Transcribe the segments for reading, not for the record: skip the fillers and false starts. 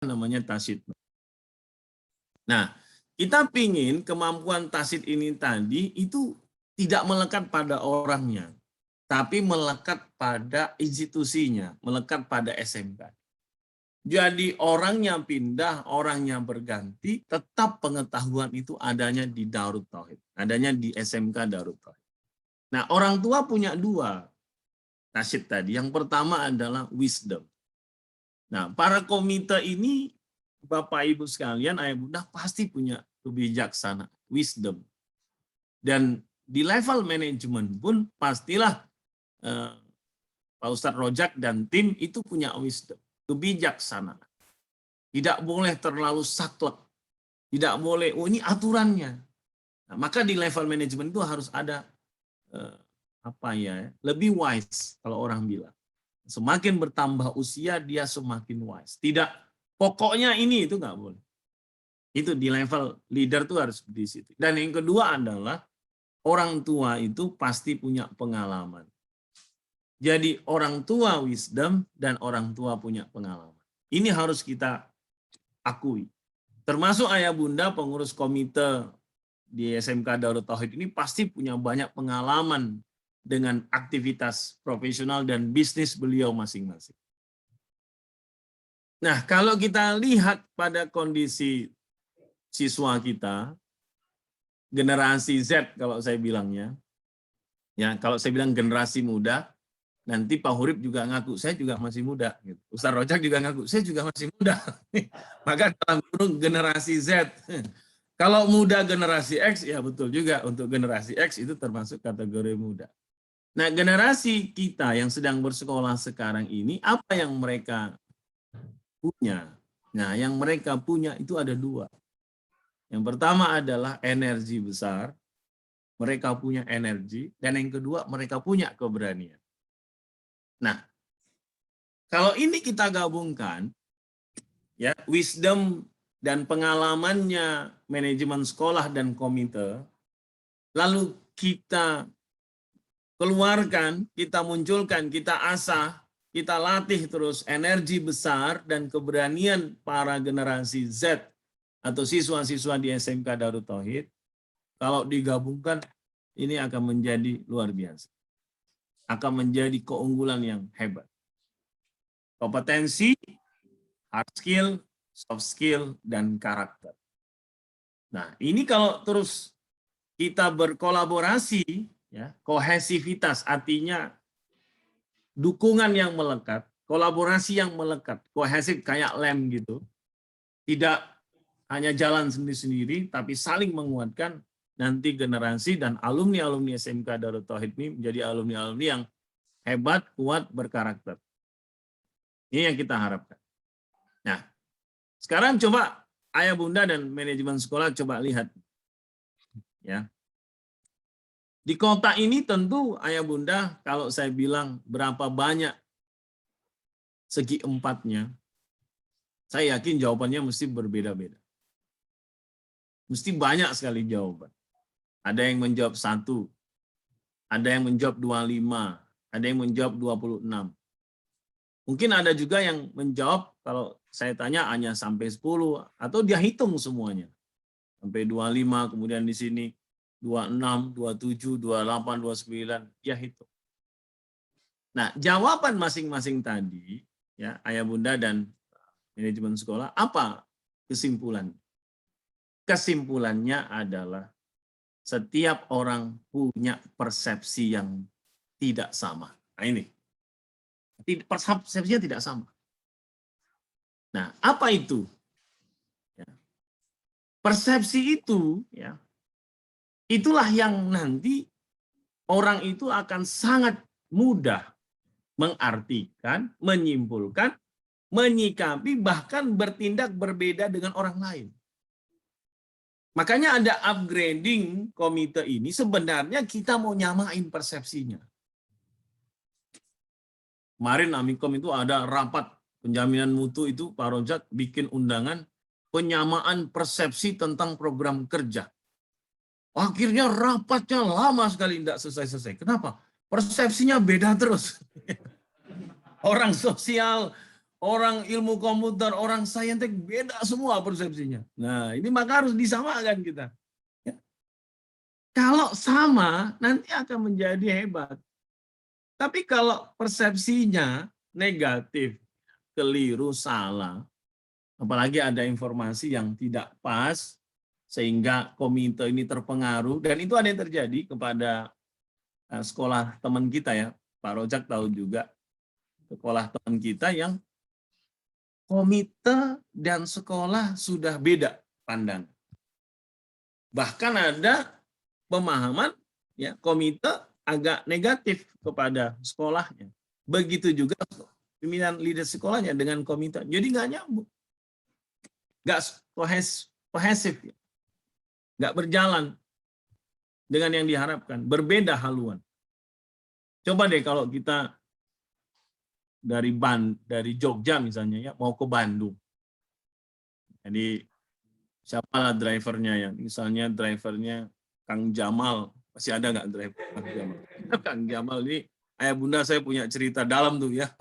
namanya tasid. Nah, kita pingin kemampuan tasid ini tadi itu tidak melekat pada orangnya, tapi melekat pada institusinya, melekat pada SMK. Jadi orangnya pindah, orangnya berganti, tetap pengetahuan itu adanya di Darut Tauhid, adanya di SMK Darut Tauhid. Nah, orang tua punya dua tasid tadi. Yang pertama adalah wisdom. Nah, para komite ini, Bapak Ibu sekalian, ayah bunda pasti punya kebijaksanaan, wisdom. Dan di level manajemen pun pastilah Pak Ustadz Rojak dan tim itu punya wisdom, kebijaksanaan. Tidak boleh terlalu saklek. Tidak boleh, oh ini aturannya. Nah, maka di level manajemen itu harus ada lebih wise kalau orang bilang. Semakin bertambah usia dia semakin wise. Tidak pokoknya ini itu nggak boleh. Itu di level leader tuh harus di situ. Dan yang kedua adalah orang tua itu pasti punya pengalaman. Jadi orang tua wisdom dan orang tua punya pengalaman. Ini harus kita akui. Termasuk ayah bunda pengurus komite di SMK Darut Tauhid ini pasti punya banyak pengalaman dengan aktivitas profesional dan bisnis beliau masing-masing. Nah, kalau kita lihat pada kondisi siswa kita, generasi Z kalau saya bilangnya, ya kalau saya bilang generasi muda, nanti Pak Hurib juga ngaku, saya juga masih muda. Gitu. Ustaz Rojak juga ngaku, saya juga masih muda. Maka dalam kurung generasi Z. Kalau muda generasi X, ya betul juga untuk generasi X itu termasuk kategori muda. Nah, generasi kita yang sedang bersekolah sekarang ini, apa yang mereka punya? Nah, yang mereka punya itu ada dua. Yang pertama adalah energi besar. Mereka punya energi. Dan yang kedua, mereka punya keberanian. Nah, kalau ini kita gabungkan, ya wisdom dan pengalamannya manajemen sekolah dan komite, lalu kita keluarkan, kita munculkan, kita asah, kita latih terus energi besar dan keberanian para generasi Z atau siswa-siswa di SMK Darut Tauhid, kalau digabungkan ini akan menjadi luar biasa. Akan menjadi keunggulan yang hebat. Kompetensi, hard skill, soft skill, dan karakter. Nah, ini kalau terus kita berkolaborasi, ya, kohesivitas artinya dukungan yang melekat, kolaborasi yang melekat, kohesif kayak lem gitu. Tidak hanya jalan sendiri-sendiri, tapi saling menguatkan, nanti generasi dan alumni-alumni SMK Darut Tauhid ini menjadi alumni-alumni yang hebat, kuat, berkarakter. Ini yang kita harapkan. Nah, sekarang coba ayah bunda dan manajemen sekolah coba lihat. Ya. Di kota ini tentu ayah bunda kalau saya bilang berapa banyak segi empatnya, saya yakin jawabannya mesti berbeda-beda. Mesti banyak sekali jawaban. Ada yang menjawab 1, ada yang menjawab 25, ada yang menjawab 26. Mungkin ada juga yang menjawab kalau saya tanya hanya sampai 10 atau dia hitung semuanya. Sampai 25, kemudian di sini 26, 27, 28, 29, dia hitung. Nah, jawaban masing-masing tadi, ya ayah bunda dan manajemen sekolah, apa kesimpulan? Kesimpulannya adalah setiap orang punya persepsi yang tidak sama. Nah ini, persepsinya tidak sama. Nah, apa itu? Persepsi itu, ya, itulah yang nanti orang itu akan sangat mudah mengartikan, menyimpulkan, menyikapi, bahkan bertindak berbeda dengan orang lain. Makanya ada upgrading komite ini, sebenarnya kita mau nyamain persepsinya. Kemarin Amikom itu ada rapat penjaminan mutu itu, Pak Rojak bikin undangan penyamaan persepsi tentang program kerja. Akhirnya rapatnya lama sekali tidak selesai-selesai. Kenapa? Persepsinya beda terus. Orang sosial, orang ilmu komputer, orang saintek beda semua persepsinya. Nah, ini maka harus disamakan kita. Ya. Kalau sama, nanti akan menjadi hebat. Tapi kalau persepsinya negatif, keliru, salah, apalagi ada informasi yang tidak pas, sehingga komite ini terpengaruh, dan itu ada yang terjadi kepada sekolah teman kita ya, Pak Rojak tahu juga, sekolah teman kita yang komite dan sekolah sudah beda pandang. Bahkan ada pemahaman ya komite agak negatif kepada sekolahnya. Begitu juga pimpinan leader sekolahnya dengan komite. Jadi nggak nyambung. Nggak kohesif. Nggak berjalan dengan yang diharapkan. Berbeda haluan. Coba deh kalau kita dari Jogja misalnya ya mau ke Bandung. Jadi siapalah drivernya ya? Misalnya drivernya Kang Jamal, masih ada nggak driver Kang Jamal? Kang Jamal ini ayah bunda saya punya cerita dalam tuh ya.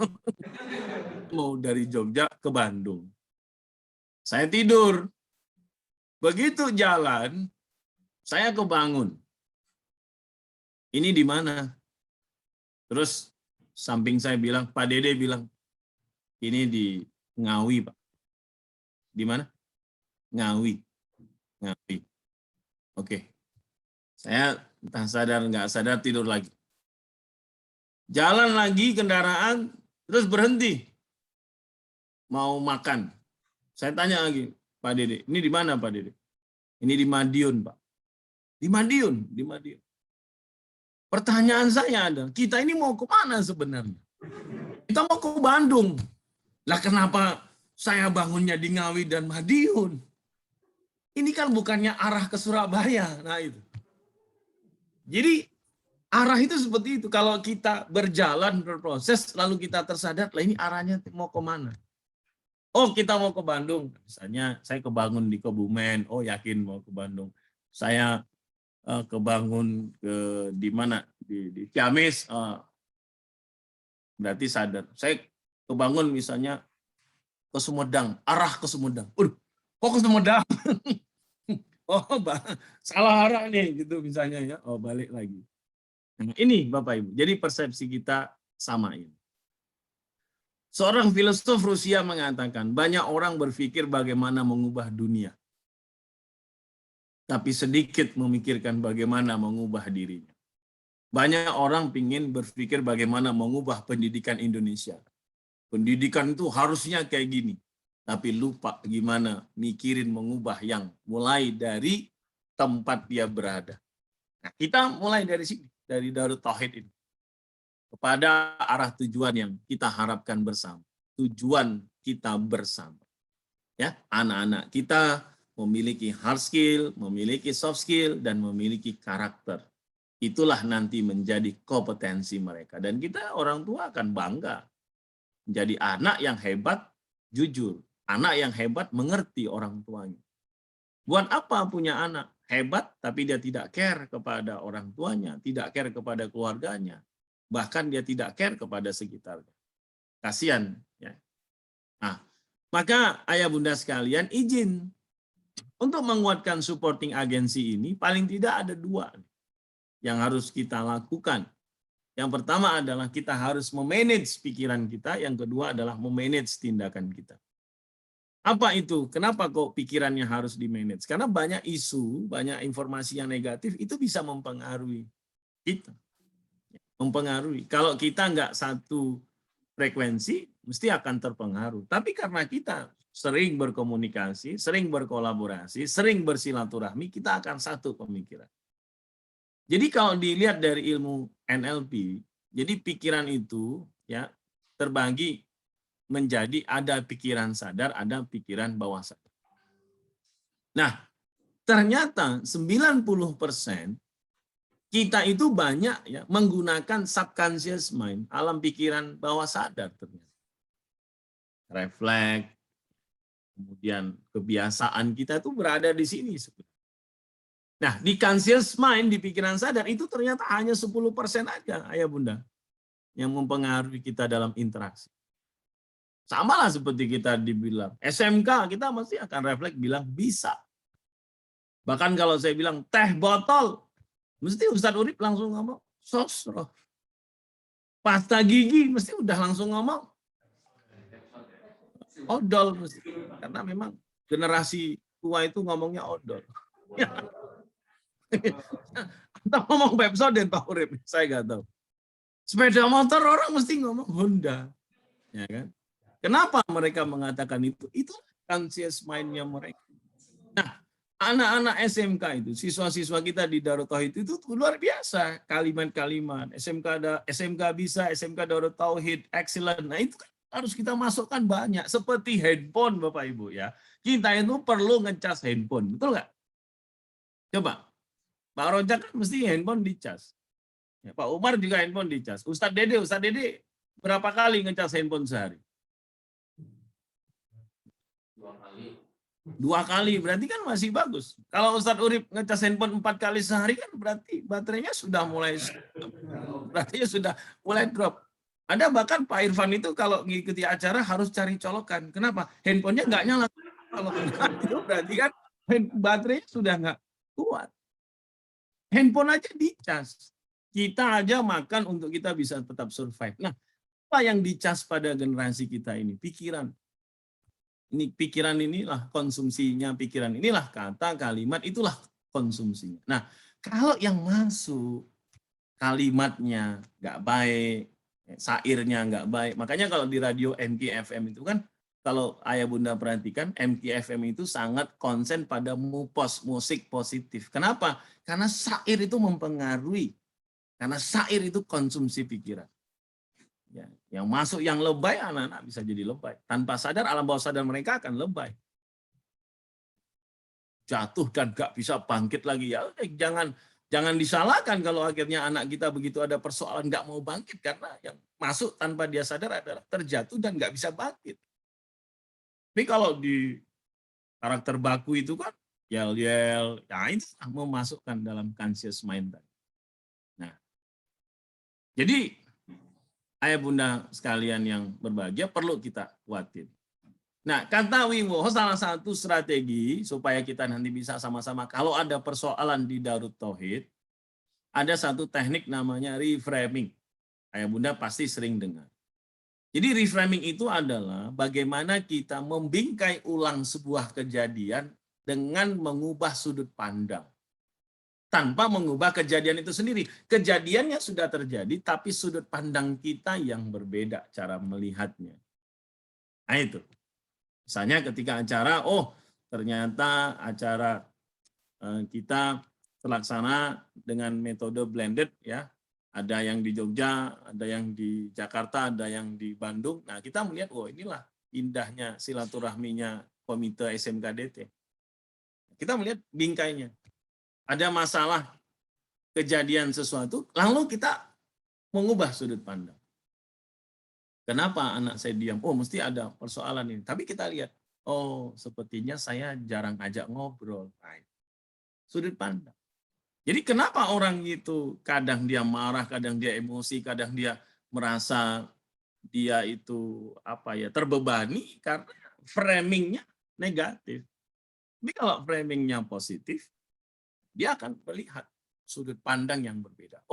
Mau dari Jogja ke Bandung. Saya tidur. Begitu jalan, saya kebangun. Ini di mana? Terus samping saya bilang, Pak Dede bilang, ini di Ngawi, Pak. Di mana? Ngawi. Ngawi. Oke. Saya entah sadar nggak sadar tidur lagi. Jalan lagi kendaraan, terus berhenti. Mau makan. Saya tanya lagi, Pak Dede, ini di mana Pak Dede? Ini di Madiun, Pak. Di Madiun, di Madiun. Pertanyaan saya adalah, kita ini mau ke mana sebenarnya? Kita mau ke Bandung. Lah kenapa saya bangunnya di Ngawi dan Madiun? Ini kan bukannya arah ke Surabaya. Nah itu. Jadi arah itu seperti itu. Kalau kita berjalan berproses, lalu kita tersadar, lah ini arahnya mau ke mana? Oh kita mau ke Bandung. Misalnya saya kebangun di Kebumen. Oh yakin mau ke Bandung. Saya kebangun di mana? Di Ciamis. Berarti sadar. Saya kebangun misalnya ke Sumedang. Arah ke Sumedang. Kok ke Sumedang? Oh, salah arah nih gitu misalnya ya. Oh, balik lagi. Nah, ini Bapak Ibu. Jadi persepsi kita sama ini. Seorang filosof Rusia mengatakan, banyak orang berpikir bagaimana mengubah dunia. Tapi sedikit memikirkan bagaimana mengubah dirinya. Banyak orang ingin berpikir bagaimana mengubah pendidikan Indonesia. Pendidikan itu harusnya kayak gini. Tapi lupa gimana mikirin mengubah yang mulai dari tempat dia berada. Nah, kita mulai dari sini, dari Darut Tauhid ini. Kepada arah tujuan yang kita harapkan bersama. Tujuan kita bersama. Ya, anak-anak kita memiliki hard skill, memiliki soft skill, dan memiliki karakter. Itulah nanti menjadi kompetensi mereka. Dan kita orang tua akan bangga. Menjadi anak yang hebat, jujur. Anak yang hebat mengerti orang tuanya. Buat apa punya anak hebat tapi dia tidak care kepada orang tuanya, tidak care kepada keluarganya, bahkan dia tidak care kepada sekitarnya. Kasihan ya. Nah, maka ayah bunda sekalian izin untuk menguatkan supporting agency ini paling tidak ada dua yang harus kita lakukan. Yang pertama adalah kita harus memanage pikiran kita, yang kedua adalah memanage tindakan kita. Apa itu? Kenapa kok pikirannya harus di-manage? Karena banyak isu, banyak informasi yang negatif, itu bisa mempengaruhi kita. Mempengaruhi. Kalau kita nggak satu frekuensi, mesti akan terpengaruh. Tapi karena kita sering berkomunikasi, sering berkolaborasi, sering bersilaturahmi, kita akan satu pemikiran. Jadi kalau dilihat dari ilmu NLP, jadi pikiran itu ya terbagi menjadi ada pikiran sadar, ada pikiran bawah sadar. Nah, ternyata 90% kita itu banyak ya menggunakan subconscious mind, alam pikiran bawah sadar ternyata. Refleks, kemudian kebiasaan kita itu berada di sini. Nah, di conscious mind, di pikiran sadar itu ternyata hanya 10% aja, ayah bunda, yang mempengaruhi kita dalam interaksi. Sama lah seperti kita dibilang. SMK kita mesti akan refleks bilang bisa. Bahkan kalau saya bilang teh botol, mesti Ustadz Urip langsung ngomong sosro. Pasta gigi mesti udah langsung ngomong odol mesti. Karena memang generasi tua itu ngomongnya odol. Atau ngomong Pepsodent Pak Urip, saya nggak tahu. Sepeda motor orang mesti ngomong Honda. Ya kan? Kenapa mereka mengatakan itu? Itu conscious mind-nya mereka. Nah, anak-anak SMK itu, siswa-siswa kita di Darut Tauhid itu luar biasa kalimat-kalimat. SMK bisa, SMK Darut Tauhid excellent. Nah, itu kan harus kita masukkan banyak. Seperti handphone Bapak Ibu ya. Kita itu perlu ngecas handphone, betul nggak? Coba. Pak Rojak kan mesti handphone dicas. Ya, Pak Umar juga handphone dicas. Ustadz Dede berapa kali ngecas handphone sehari? 2 kali, berarti kan masih bagus. Kalau Ustadz Urip ngecas handphone 4 kali sehari kan berarti baterainya sudah mulai drop. Ada bahkan Pak Irfan itu kalau mengikuti acara harus cari colokan. Kenapa? Handphonenya nggak nyala. Kalau itu berarti kan baterainya sudah nggak kuat. Handphone aja dicas. Kita aja makan untuk kita bisa tetap survive. Nah, apa yang dicas pada generasi kita ini? Pikiran. Ini pikiran inilah konsumsinya, pikiran inilah kata, kalimat, itulah konsumsinya. Nah, kalau yang masuk kalimatnya nggak baik, sairnya nggak baik, makanya kalau di radio MKFM itu kan, kalau ayah bunda perhatikan, MKFM itu sangat konsen pada musik positif. Kenapa? Karena sair itu mempengaruhi, karena sair itu konsumsi pikiran. Ya, yang masuk yang lebay, anak-anak bisa jadi lebay. Tanpa sadar, alam bawah sadar mereka akan lebay. Jatuh dan gak bisa bangkit lagi. Ya, jangan disalahkan kalau akhirnya anak kita begitu ada persoalan gak mau bangkit. Karena yang masuk tanpa dia sadar adalah terjatuh dan gak bisa bangkit. Tapi kalau di karakter baku itu kan, yel-yel, ya itu memasukkan dalam conscious mind. Nah, jadi ayah bunda sekalian yang berbahagia perlu kita kuatin. Nah, kata Wiwoho salah satu strategi supaya kita nanti bisa sama-sama kalau ada persoalan di Darut Tauhid, ada satu teknik namanya reframing. Ayah bunda pasti sering dengar. Jadi reframing itu adalah bagaimana kita membingkai ulang sebuah kejadian dengan mengubah sudut pandang. Tanpa mengubah kejadian itu sendiri. Kejadiannya sudah terjadi, tapi sudut pandang kita yang berbeda cara melihatnya. Nah itu. Misalnya ketika acara, ternyata acara kita terlaksana dengan metode blended, ya. Ada yang di Jogja, ada yang di Jakarta, ada yang di Bandung. Nah kita melihat, inilah indahnya silaturahminya Komite SMKDT. Kita melihat bingkainya. Ada masalah kejadian sesuatu, lalu kita mengubah sudut pandang. Kenapa anak saya diam? Mesti ada persoalan ini. Tapi kita lihat, sepertinya saya jarang ajak ngobrol. Sudut pandang. Jadi kenapa orang itu kadang dia marah, kadang dia emosi, kadang dia merasa dia itu terbebani karena framingnya negatif. Tapi kalau framingnya positif, dia akan melihat sudut pandang yang berbeda.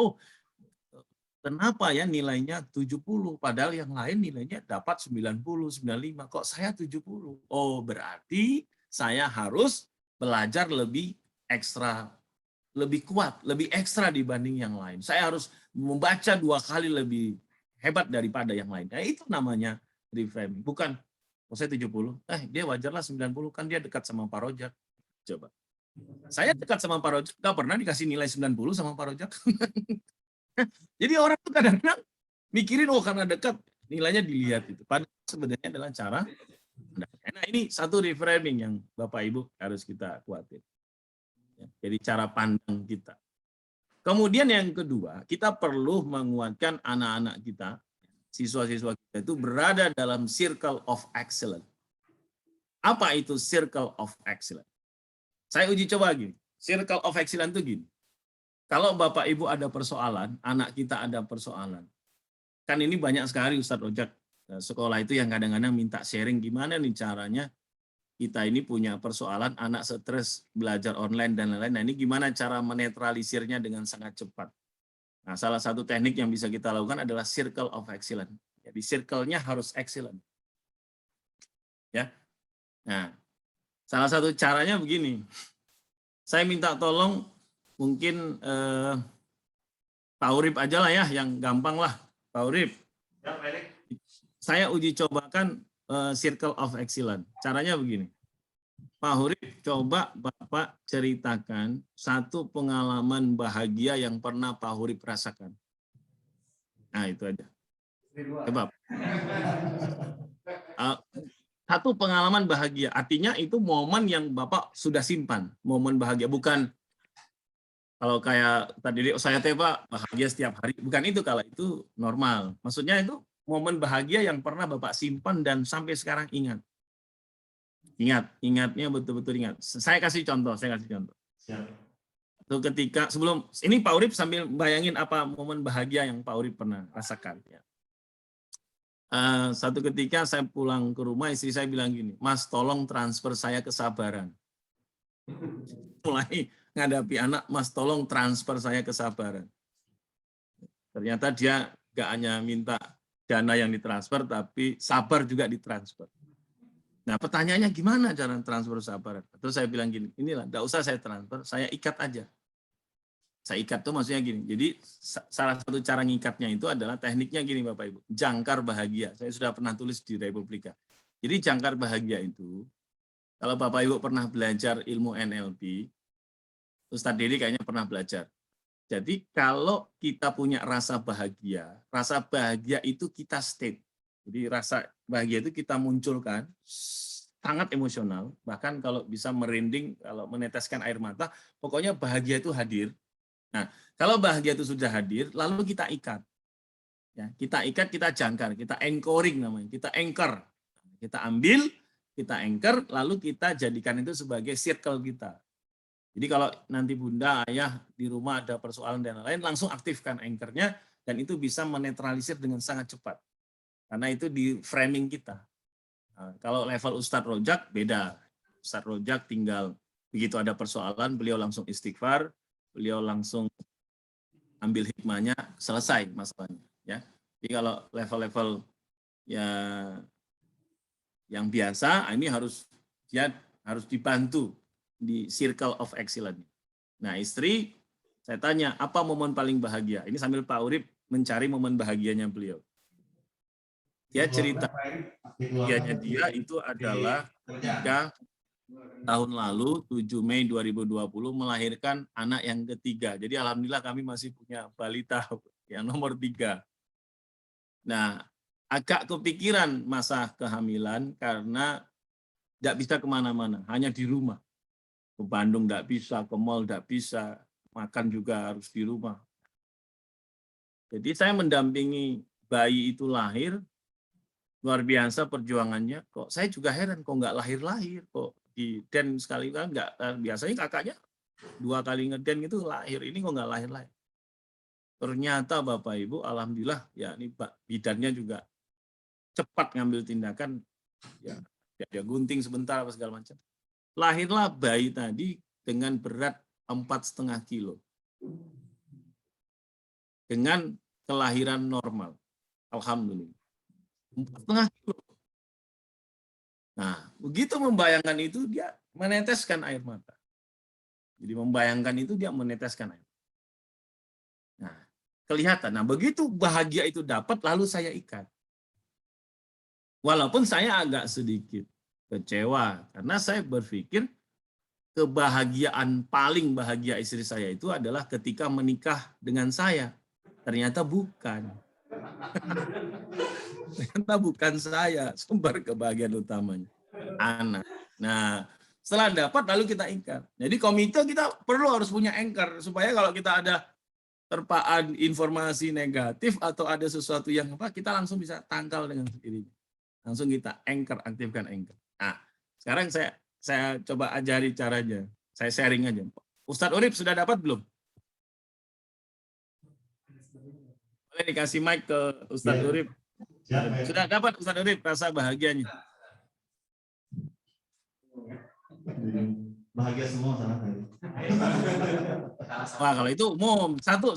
Kenapa ya nilainya 70, padahal yang lain nilainya dapat 90, 95, kok saya 70? Berarti saya harus belajar lebih ekstra, lebih kuat, lebih ekstra dibanding yang lain. Saya harus membaca 2 kali lebih hebat daripada yang lain. Nah, itu namanya reframing. Bukan, saya 70, dia wajarlah 90, kan dia dekat sama Pak Rojak. Coba. Saya dekat sama Pak Rojak, nggak pernah dikasih nilai 90 sama Pak Rojak. Jadi orang tuh kadang-kadang mikirin, karena dekat, nilainya dilihat itu. Padahal sebenarnya adalah cara. Nah, ini satu reframing yang Bapak Ibu harus kita kuatin. Jadi cara pandang kita. Kemudian yang kedua, kita perlu menguatkan anak-anak kita, siswa-siswa kita itu berada dalam circle of excellence. Apa itu circle of excellence? Saya uji coba gini. Circle of excellence itu gini. Kalau Bapak Ibu ada persoalan, anak kita ada persoalan. Kan ini banyak sekali Ustadz Rojak sekolah itu yang kadang-kadang minta sharing gimana nih caranya kita ini punya persoalan anak stres belajar online dan lain-lain. Nah, ini gimana cara menetralisirnya dengan sangat cepat. Nah, salah satu teknik yang bisa kita lakukan adalah circle of excellence. Jadi circle-nya harus excellent. Ya. Nah, salah satu caranya begini. Saya minta tolong mungkin Pak Urip aja lah ya, yang gampang lah. Pak Urip. Ya, Pak Erik. Saya uji cobakan circle of excellence. Caranya begini. Pak Urip, coba Bapak ceritakan satu pengalaman bahagia yang pernah Pak Urip rasakan. Nah, itu aja. Coba. Satu pengalaman bahagia, artinya itu momen yang Bapak sudah simpan, momen bahagia, bukan kalau kayak tadi saya Pak bahagia setiap hari, bukan itu, kalau itu normal. Maksudnya itu momen bahagia yang pernah Bapak simpan dan sampai sekarang ingat. Ingatnya betul-betul ingat. Saya kasih contoh. Itu ketika sebelum ini Pak Urip sambil bayangin apa momen bahagia yang Pak Urip pernah rasakan. Ya. Satu ketika saya pulang ke rumah, istri saya bilang gini, Mas tolong transfer saya kesabaran. Mulai ngadapi anak, Mas tolong transfer saya kesabaran. Ternyata dia nggak hanya minta dana yang ditransfer, tapi sabar juga ditransfer. Nah pertanyaannya gimana cara transfer sabar? Terus saya bilang gini, inilah, nggak usah saya transfer, saya ikat aja. Saya ikat tuh maksudnya gini, jadi salah satu cara ngikatnya itu adalah tekniknya gini Bapak Ibu, jangkar bahagia. Saya sudah pernah tulis di Republika. Jadi jangkar bahagia itu, kalau Bapak Ibu pernah belajar ilmu NLP, Ustadz Dedi kayaknya pernah belajar. Jadi kalau kita punya rasa bahagia itu kita state. Jadi rasa bahagia itu kita munculkan, sangat emosional, bahkan kalau bisa merinding, kalau meneteskan air mata, pokoknya bahagia itu hadir. Nah, kalau bahagia itu sudah hadir, lalu kita ikat. Ya, kita ikat, kita jangkar, kita anchoring namanya, kita anchor. Kita ambil, kita anchor, lalu kita jadikan itu sebagai circle kita. Jadi kalau nanti bunda, ayah di rumah ada persoalan dan lain-lain, langsung aktifkan anchor-nya, dan itu bisa menetralisir dengan sangat cepat. Karena itu di framing kita. Nah, kalau level Ustadz Rojak, beda. Ustadz Rojak tinggal, begitu ada persoalan, beliau langsung istighfar, beliau langsung ambil hikmahnya, selesai masalahnya. Ya. Jadi kalau level-level ya yang biasa, ini harus dibantu di circle of excellence. Nah istri, saya tanya, apa momen paling bahagia? Ini sambil Pak Urip mencari momen bahagianya beliau. Dia cerita, bahagianya dia itu adalah ketika tahun lalu 7 Mei 2020 melahirkan anak yang ketiga. Jadi alhamdulillah kami masih punya balita yang nomor 3. Nah, agak kepikiran masa kehamilan karena tidak bisa kemana-mana, hanya di rumah. Ke Bandung tidak bisa, ke mall tidak bisa, makan juga harus di rumah. Jadi saya mendampingi bayi itu lahir, luar biasa perjuangannya. Kok saya juga heran, kok nggak lahir-lahir, kok di den sekali kan nggak, biasanya kakaknya 2 kali ngeden gitu lahir, ini kok nggak lahir-lahir. Ternyata Bapak Ibu, alhamdulillah ya ini bidannya juga cepat ngambil tindakan, ya dia gunting sebentar apa segala macam. Lahirlah bayi tadi dengan berat 4,5 kilo. Dengan kelahiran normal. Alhamdulillah. 4,5 kilo. Nah, begitu membayangkan itu, dia meneteskan air mata. Jadi membayangkan itu, dia meneteskan air mata. Nah, kelihatan. Nah, begitu bahagia itu dapat, lalu saya ikat. Walaupun saya agak sedikit kecewa, karena saya berpikir kebahagiaan paling bahagia istri saya itu adalah ketika menikah dengan saya. Ternyata bukan. Ternyata bukan saya sumber kebahagiaan utamanya. Anak. Nah, setelah dapat lalu kita ikat. Jadi komite kita perlu harus punya anchor supaya kalau kita ada terpaan informasi negatif atau ada sesuatu yang apa, kita langsung bisa tangkal dengan sendirinya. Langsung kita anchor, aktifkan anchor. Nah, sekarang saya coba ajari caranya. Saya sharing aja. Ustadz Urip sudah dapat belum? Boleh dikasih mic ke Ustadz Urip. Sudah dapat Ustaz Urip rasa bahagianya? Bahagia semua sama saya. Wah, kalau itu umum. Satu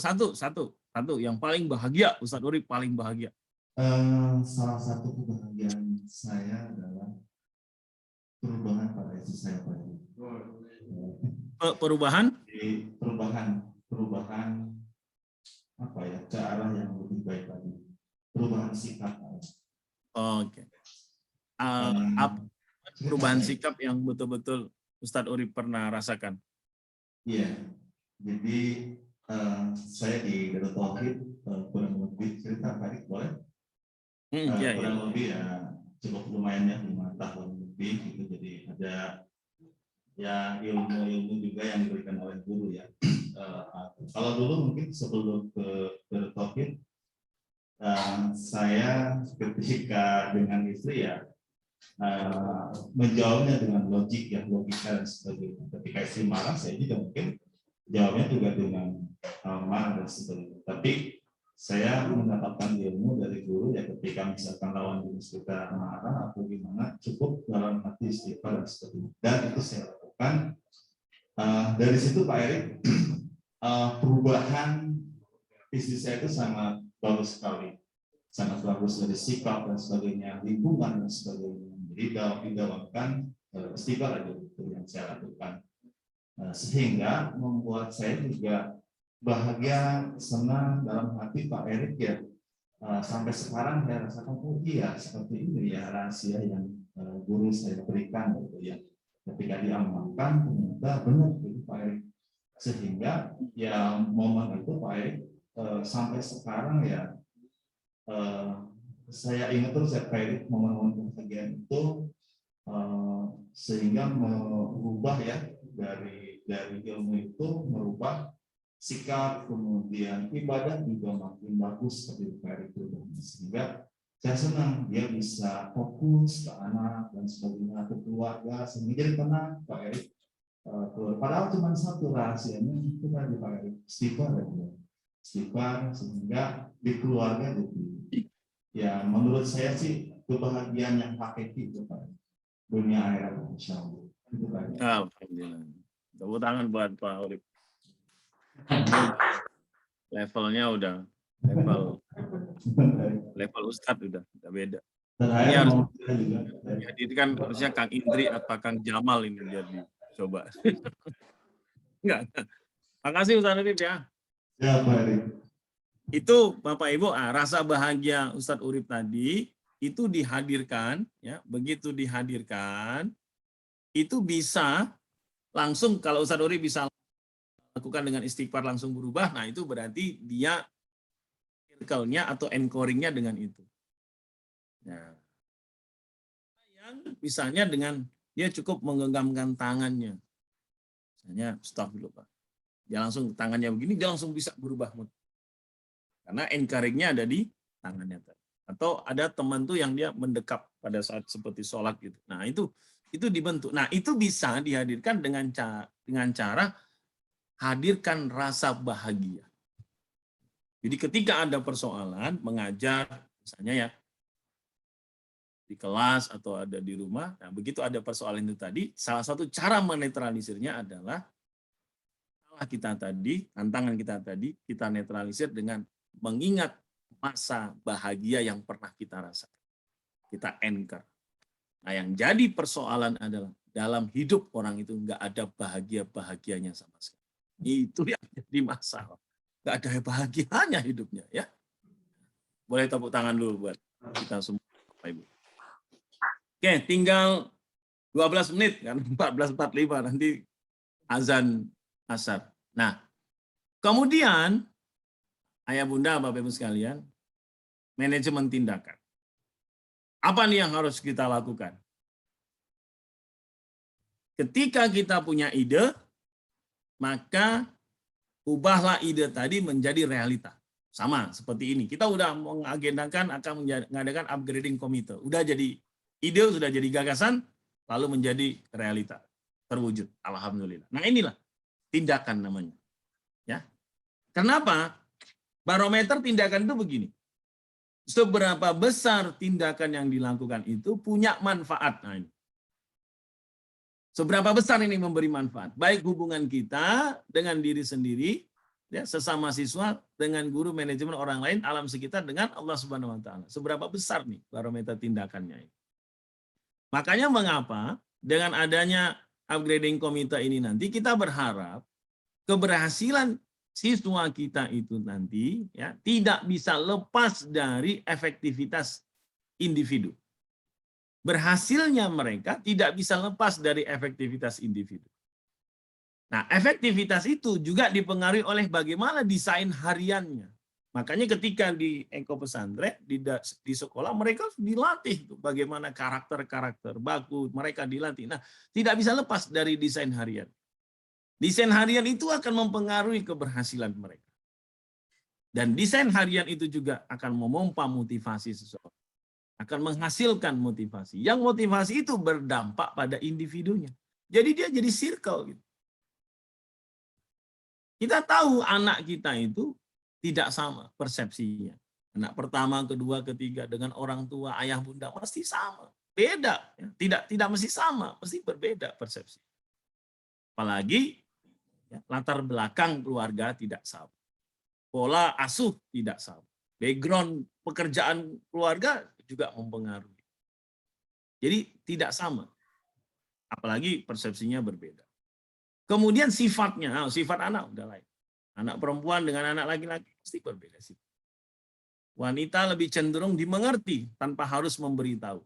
yang paling bahagia, Ustaz Urip paling bahagia. Salah satu kebahagiaan saya adalah perubahan pada istri saya Pak. Perubahan? Perubahan apa ya, ke arah yang lebih baik lagi. Perubahan sikap. Oke. Perubahan sikap yang betul-betul Ustadz Urip pernah rasakan? Iya, jadi saya di Darut Tauhid kurang lebih cerita tadi boleh? Kurang lebih ya cukup lumayan ya 5 tahun lebih gitu. Jadi ada ya ilmu-ilmu juga yang diberikan oleh guru ya. Kalau dulu mungkin sebelum ke Darut Tauhid, saya ketika dengan istri ya menjawabnya dengan logik ya, logika dan sebagainya. Ketika istri marah, saya juga mungkin jawabnya juga dengan marah dan sebagainya. Tapi saya mendapatkan ilmu dari guru ya, ketika misalkan lawan jenis kita marah atau gimana, cukup dalam hati istighfar dan sebagainya. Dan itu saya lakukan. Dari situ Pak Erik, perubahan istri saya itu sangat bagus sekali, sangat bagus dari sikap dan sebagainya, lingkungan dan sebagainya. Jadi didalamkan istighfar aja itu yang saya lakukan, sehingga membuat saya juga bahagia, senang dalam hati Pak Erik ya. Sampai sekarang saya rasakan, oh iya seperti ini ya rahasia yang guru saya berikan gitu ya. Ketika diamalkan ternyata benar gitu Pak Erik, sehingga ya momen itu Pak Erik sampai sekarang ya saya ingat terus ya Pak Erik, momen-momen kebahagiaan itu sehingga merubah ya dari ilmu itu merubah sikap, kemudian ibadah juga makin bagus seperti Pak Erik itu, sehingga saya senang dia bisa fokus ke anak dan sebagainya, ke keluarga, sehingga jadi tenang Pak Erik. Padahal cuma satu rahasianya itu tadi Pak Erik, istighfar, sehingga di keluarga jadi ya menurut saya sih kebahagiaan yang hakiki itu Pak, dunia akhirat insyaallah. Itu Pak. Alhamdulillah. Tepuk tangan buat Pak Urip. Levelnya udah level Ustadz udah beda. Ini harus dihadirkan harusnya Kang Indri atau Kang Jamal ini jadi coba. Enggak. Makasih Ustadz Urip ya. Ya Pak Erik. Itu Bapak Ibu, rasa bahagia Ustadz Urip tadi itu dihadirkan ya, begitu dihadirkan itu bisa langsung, kalau Ustadz Urip bisa lakukan dengan istighfar langsung berubah, nah itu berarti dia circle-nya atau anchoring-nya dengan itu. Nah, yang misalnya dengan dia cukup menggenggamkan tangannya, misalnya astagfirullah, dia langsung tangannya begini, dia langsung bisa berubah mood. Karena anchoring-nya ada di tangannya. Atau ada teman tuh yang dia mendekap pada saat seperti sholat gitu. Nah itu dibentuk. Nah itu bisa dihadirkan dengan cara hadirkan rasa bahagia. Jadi ketika ada persoalan mengajar, misalnya ya di kelas atau ada di rumah, nah begitu ada persoalan itu tadi, salah satu cara menetralisirnya adalah kita tadi, tantangan kita tadi, kita netralisir dengan mengingat masa bahagia yang pernah kita rasakan. Kita anchor. Nah, yang jadi persoalan adalah dalam hidup orang itu nggak ada bahagia-bahagianya sama sekali. Itu yang jadi masalah. Nggak ada bahagianya hidupnya, ya. Boleh tepuk tangan dulu buat kita semua, Bapak Ibu. Oke, tinggal 12 menit kan, 14.45 nanti azan asar. Nah, kemudian Ayah Bunda, Bapak Ibu sekalian, manajemen tindakan. Apa nih yang harus kita lakukan? Ketika kita punya ide, maka ubahlah ide tadi menjadi realita. Sama seperti ini. Kita udah mengagendakan akan mengadakan upgrading komite. Udah jadi ide, sudah jadi gagasan, lalu menjadi realita. Terwujud. Alhamdulillah. Nah inilah tindakan namanya. Ya. Kenapa? Barometer tindakan itu begini. seberapa besar tindakan yang dilakukan itu punya manfaat. Nah, ini. Seberapa besar ini memberi manfaat, baik hubungan kita dengan diri sendiri, ya, sesama siswa, dengan guru, manajemen, orang lain, alam sekitar, dengan Allah Subhanahu Wa Taala. Seberapa besar nih barometer tindakannya ini. Makanya mengapa dengan adanya upgrading komite ini nanti kita berharap keberhasilan siswa kita itu nanti ya tidak bisa lepas dari efektivitas individu. Berhasilnya mereka tidak bisa lepas dari efektivitas individu. Nah, efektivitas itu juga dipengaruhi oleh bagaimana desain hariannya. Makanya ketika di Eko Pesantren, di sekolah, mereka dilatih tuh bagaimana karakter-karakter baku, mereka dilatih. Nah, tidak bisa lepas dari desain harian. Desain harian itu akan mempengaruhi keberhasilan mereka. Dan desain harian itu juga akan memompa motivasi seseorang. Akan menghasilkan motivasi. Yang motivasi itu berdampak pada individunya. Jadi dia jadi circle. Gitu. Kita tahu anak kita itu tidak sama persepsinya. Anak pertama, kedua, ketiga dengan orang tua, ayah, bunda pasti sama. Beda. Tidak mesti sama, pasti berbeda persepsi. Apalagi ya, latar belakang keluarga tidak sama. Pola asuh tidak sama. Background pekerjaan keluarga juga mempengaruhi. Jadi tidak sama. Apalagi persepsinya berbeda. Kemudian sifatnya, sifat anak udah lain. Anak perempuan dengan anak laki-laki pasti berbeda sih. Wanita lebih cenderung dimengerti tanpa harus memberitahu.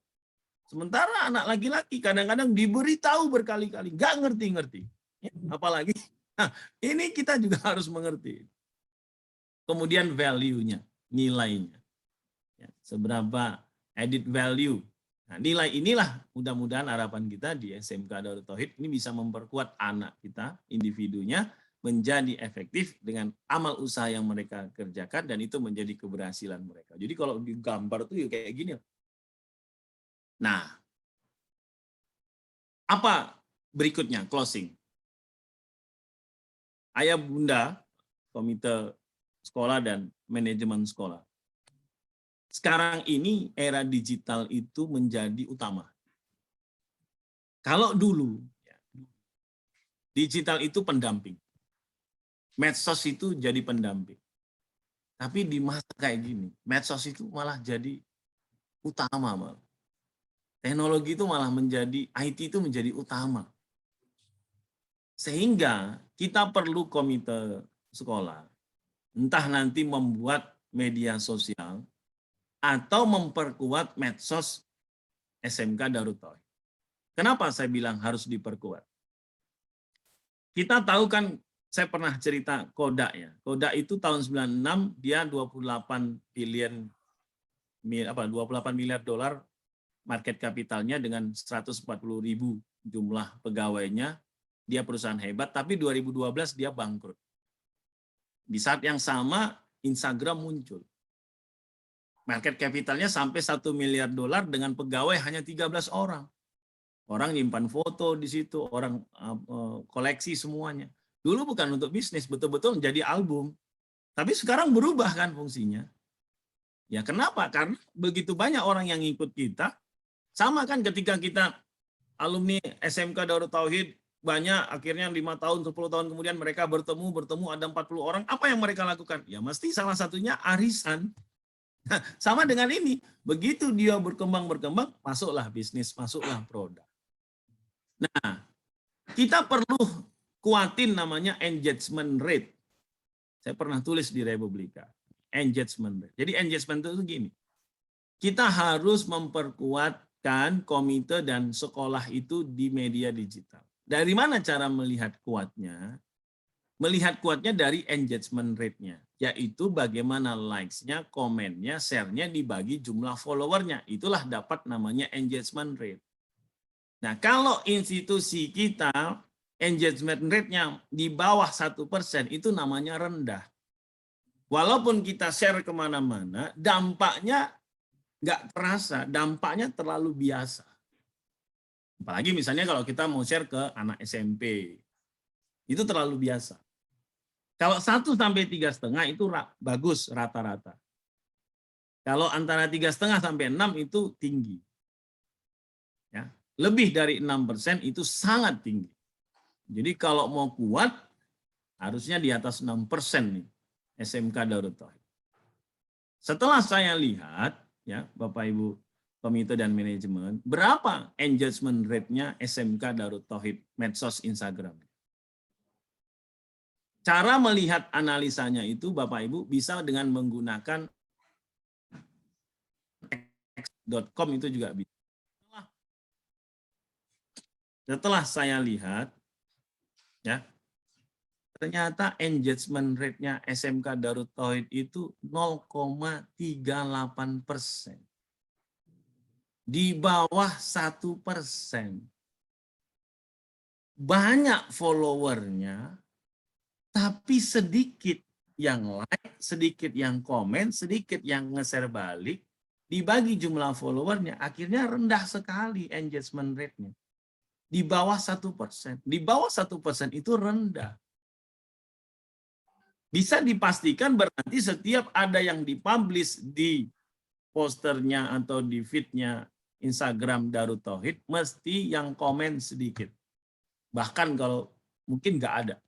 Sementara anak laki-laki kadang-kadang diberitahu berkali-kali, nggak ngerti-ngerti. Apalagi, nah, ini kita juga harus mengerti. Kemudian value-nya, nilainya. Ya, seberapa added value. Nah, nilai inilah mudah-mudahan harapan kita di SMK Darut Tauhid ini bisa memperkuat anak kita, individunya, menjadi efektif dengan amal usaha yang mereka kerjakan dan itu menjadi keberhasilan mereka. Jadi kalau digambar tuh ya kayak gini. Nah, apa berikutnya closing? Ayah bunda, komite sekolah dan manajemen sekolah. Sekarang ini era digital itu menjadi utama. Kalau dulu, digital itu pendamping. Medsos itu jadi pendamping. Tapi di masa kayak gini, medsos itu malah jadi utama. Malah. Teknologi itu malah menjadi, IT itu menjadi utama. Sehingga kita perlu komite sekolah, entah nanti membuat media sosial, atau memperkuat medsos SMK Darut Tauhid. Kenapa saya bilang harus diperkuat? Kita tahu kan, saya pernah cerita Kodak ya. Kodak itu tahun 96 dia 28 miliar dolar market kapitalnya dengan 140.000 jumlah pegawainya. Dia perusahaan hebat, tapi 2012 dia bangkrut. Di saat yang sama Instagram muncul. Market capitalnya sampai 1 miliar dolar dengan pegawai hanya 13 orang. Orang nyimpan foto di situ, orang koleksi semuanya. Dulu bukan untuk bisnis, betul-betul menjadi album. Tapi sekarang berubah kan fungsinya. Ya kenapa? Karena begitu banyak orang yang ikut kita. Sama kan ketika kita alumni SMK Darut Tauhid, banyak akhirnya 5 tahun, 10 tahun kemudian mereka bertemu ada 40 orang. Apa yang mereka lakukan? Ya mesti salah satunya arisan. Nah, sama dengan ini. Begitu dia berkembang, masuklah bisnis, masuklah produk. Nah, kita perlu kuatin namanya engagement rate. Saya pernah tulis di Republika. Engagement rate. Jadi engagement itu gini. Kita harus memperkuatkan komite dan sekolah itu di media digital. Dari mana cara melihat kuatnya? Melihat kuatnya dari engagement rate-nya. Yaitu bagaimana likes-nya, komen-nya, share-nya dibagi jumlah follower-nya. Itulah dapat namanya engagement rate. Nah, kalau institusi kita engagement rate-nya di bawah 1%, itu namanya rendah. Walaupun kita share kemana-mana, dampaknya nggak terasa, dampaknya terlalu biasa. Apalagi misalnya kalau kita mau share ke anak SMP, itu terlalu biasa. Kalau 1 sampai 3,5 itu bagus rata-rata. Kalau antara 3,5 sampai 6 itu tinggi. Ya, lebih dari 6% itu sangat tinggi. Jadi kalau mau kuat harusnya di atas 6% nih SMK Darut Tauhid. Setelah saya lihat ya Bapak Ibu Komite dan Manajemen, berapa engagement rate-nya SMK Darut Tauhid medsos Instagram. Cara melihat analisanya itu Bapak Ibu bisa dengan menggunakan x.com itu juga bisa. Setelah saya lihat, ya ternyata engagement rate-nya SMK Darut Tauhid itu 0,38%. Di bawah 1%. Banyak followernya, tapi sedikit yang like, sedikit yang komen, sedikit yang nge-share balik, dibagi jumlah followernya, akhirnya rendah sekali engagement rate-nya. Di bawah 1%. Di bawah 1% itu rendah. Bisa dipastikan berarti setiap ada yang dipublish di posternya atau di feed-nya Instagram Darut Tauhid, mesti yang komen sedikit. Bahkan kalau mungkin nggak ada.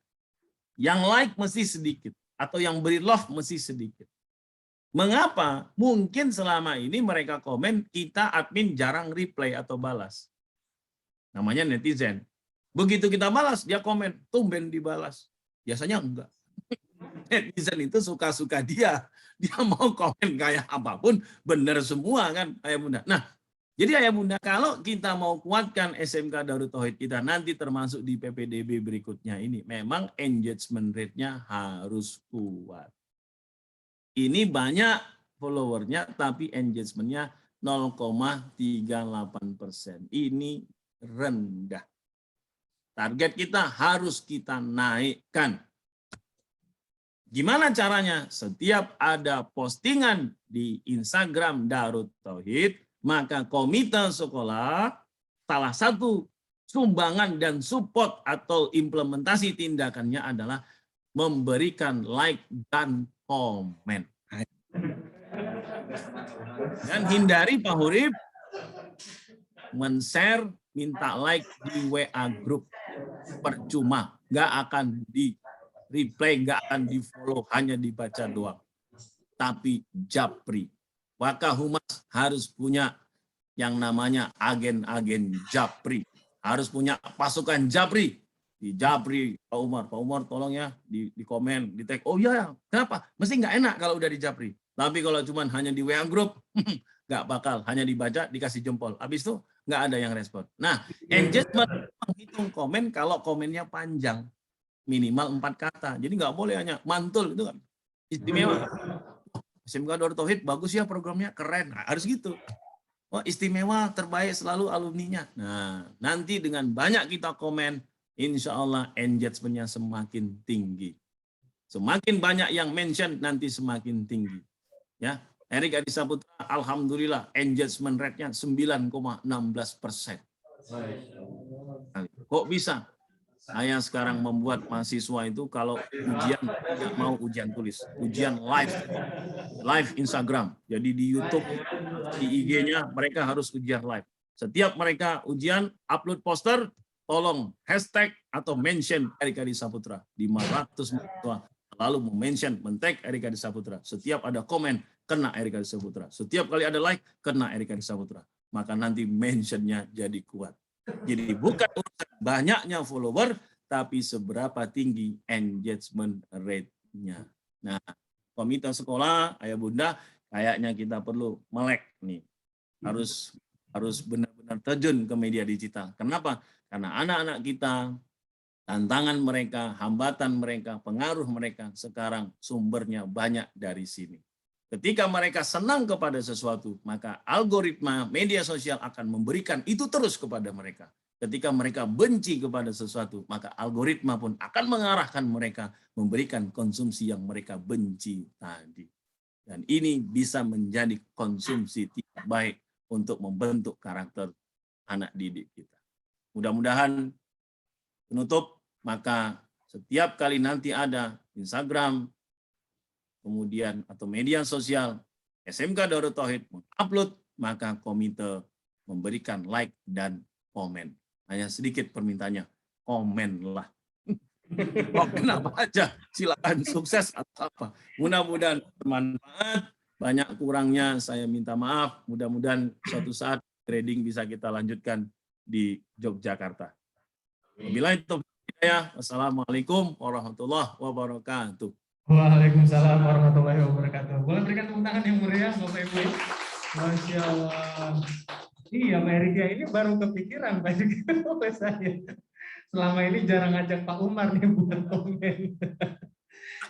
Yang like mesti sedikit. Atau yang beri love mesti sedikit. Mengapa? Mungkin selama ini mereka komen, kita admin jarang reply atau balas. Namanya netizen. Begitu kita balas, dia komen, tumben dibalas. Biasanya enggak. Netizen itu suka-suka dia. Dia mau komen kayak apapun, benar semua kan Ayah Bunda. Nah, jadi Ayah Bunda, kalau kita mau kuatkan SMK Darut Tauhid kita nanti termasuk di PPDB berikutnya ini, memang engagement rate-nya harus kuat. Ini banyak followernya, tapi engagement-nya 0,38%. Ini rendah. Target kita harus kita naikkan. Gimana caranya? Setiap ada postingan di Instagram Darut Tauhid, maka komite sekolah salah satu sumbangan dan support atau implementasi tindakannya adalah memberikan like dan komen. Dan hindari Pak Hurib men-share, minta like di WA group. Percuma, nggak akan di reply, nggak akan di follow, hanya dibaca doang. Tapi japri. Maka Humas harus punya yang namanya agen-agen japri. Harus punya pasukan japri. Di japri, Pak Umar tolong ya di komen, di tag. Oh iya, kenapa? Mesti nggak enak kalau udah di japri. Tapi kalau cuman hanya di WA group, nggak bakal, hanya dibaca, dikasih jempol. Habis itu nggak ada yang respon. Nah, engagement menghitung komen kalau komennya panjang, minimal 4 kata. Jadi nggak boleh hanya mantul, itu kan istimewa. SMK Darut Tauhid bagus ya programnya, keren. Nah, harus gitu. Wah, istimewa, terbaik selalu alumninya. Nah, nanti dengan banyak kita komen, insya Allah engagement-nya semakin tinggi. Semakin banyak yang mention, nanti semakin tinggi. Ya, Erik Adi Saputra, alhamdulillah engagement rate-nya 9,16%. Kok bisa? Saya sekarang membuat mahasiswa itu kalau ujian tidak mau ujian tulis, ujian live Instagram. Jadi di YouTube, di IG-nya mereka harus ujian live. Setiap mereka ujian upload poster, tolong hashtag atau mention Erik Adi Saputra. 500 mahasiswa lalu mention, men-tag Erik Adi Saputra. Setiap ada komen, kena Erik Adi Saputra. Setiap kali ada like, kena Erik Adi Saputra. Maka nanti mentionnya jadi kuat. Jadi bukan urusan banyaknya follower, tapi seberapa tinggi engagement rate-nya. Nah, komite sekolah, Ayah Bunda, kayaknya kita perlu melek nih. Harus benar-benar terjun ke media digital. Kenapa? Karena anak-anak kita, tantangan mereka, hambatan mereka, pengaruh mereka sekarang sumbernya banyak dari sini. Ketika mereka senang kepada sesuatu, maka algoritma media sosial akan memberikan itu terus kepada mereka. Ketika mereka benci kepada sesuatu, maka algoritma pun akan mengarahkan mereka memberikan konsumsi yang mereka benci tadi. Dan ini bisa menjadi konsumsi tidak baik untuk membentuk karakter anak didik kita. Mudah-mudahan penutup, maka setiap kali nanti ada Instagram, kemudian atau media sosial, SMK Darut Tauhid mengupload, maka komite memberikan like dan komen. Hanya sedikit permintaannya, komen lah. Komen apa aja, silakan, sukses atau apa. Mudah-mudahan bermanfaat. Banyak kurangnya saya minta maaf. Mudah-mudahan suatu saat trading bisa kita lanjutkan di Yogyakarta. Wabillahi taufiq wal hidayah. Wassalamualaikum warahmatullahi wabarakatuh. Waalaikumsalam warahmatullahi wabarakatuh. Boleh berikan tepuk tangan yang meriah, Bapak Ibu. Masya Allah. Iya, Pak Erika ini baru kepikiran Pak Erika oleh saya. Selama ini jarang ngajak Pak Umar nih buat komen